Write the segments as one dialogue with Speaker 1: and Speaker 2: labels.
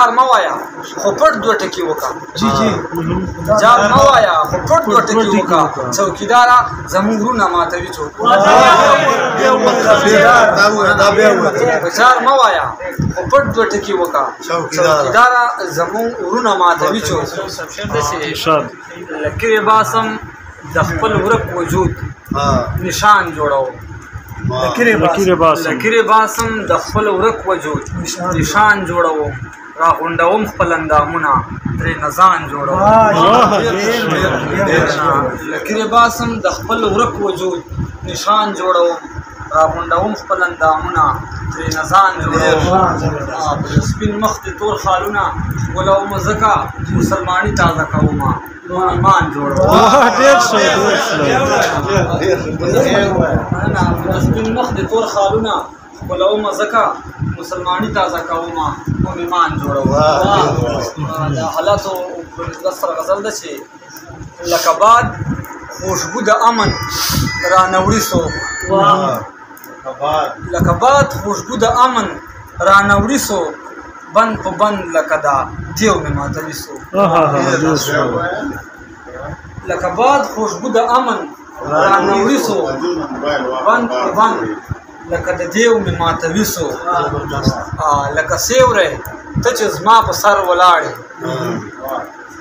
Speaker 1: جار مه وایه خو پټ دوه ټکي وکړه جار مه وایه خو پټ دوه ټکي وکړه چوکیداره زموږ وروڼه ماتوي څوک جار مه وایه خو پټ دوه ټکي وکړه چوکیداره زموږ وروڼه ماتوي څوک لکرې باسم د خپل ورک وجود نشان جوړوم لکرې باسم د خپل ورک وجود نشان جوړوم راغونډوم خپل اندامونه ترې نزان جوړوم لکرې باسم د خپل ورک وجود نشان جوړوم راغونډوم خپل اندامونه ترې نزان جوړوم سپین مخ د تور خالونه ښکلومه ځکه مسلماني تازه کومه ایمان جوړوم سپین مخ د تور خالونه ښکلومه ځکه مسلماني تازه کومه ایمان جوړوم د حالاتو په نسبت سره غزل ده چې لکه باد خوشبو د امن رانوړي څوک لکه باد خوشبو د امن رانوړي څوک بند په بند لکه دا دیو مې ماتوي څوک لکه باد خوشبو د امن رانوړي څوک بند په بند لکه د دیو مې ماتوي څوک لکه سیوری ته چې زما په سر ولاړې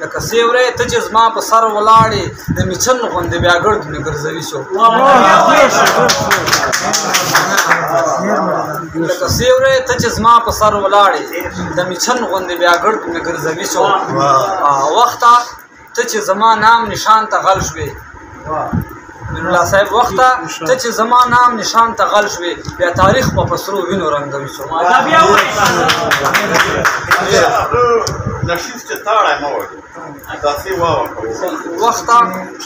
Speaker 1: لکه سیوری ته چې زما په سر ولاړې د میچن غوندې بیا ګرد مې ګرځوي څوک لکه سیوری ته چې زما په سر ولاړې د میچن غوندې بیا ګرد مې ګرځوي څوک وخته ته چې زما نام نشان ته غل شوې من الله صاحب وخته ته چې زما نام نشان ته غل شوې بیا تاریخ په سرو وینو رنګوي څوک وخته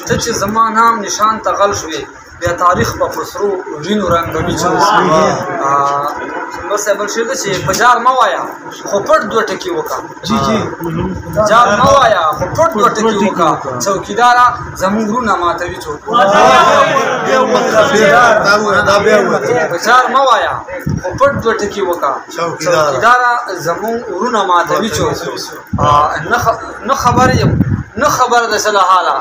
Speaker 1: ته چې زما نام نشان ته غل شوې بیا تاریخ په سرو وینو رنګوي څوک بس بل شی ده چې په جار مه وایه خو پټ دوه ټکي وکړه جار مه وایه خو پټ دوه ټکي وکړه چوکیداره زموږ وروڼه ماتوي څوک په جار مه وایه خو پټ دوه ټکي وکړه چوکیداره زموږ وروڼه ماتوي څوک نه خبر یم نه خبر د څه له حاله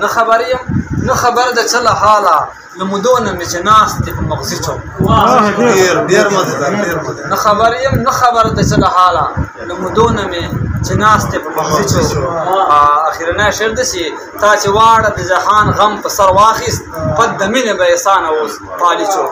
Speaker 1: نه خبر یم نه خبر د څه له حاله له مودو نه مې چې ناست دی په مغزي چوک نه خبر یم نه خبر د څه له حاله له مودو نه مې چې ناست دی په مغزي چوک اخرنی شعر داسې تا چې واړه د جهان غم په سر واخیست پد د مینې به احسانه اوس پالي چوک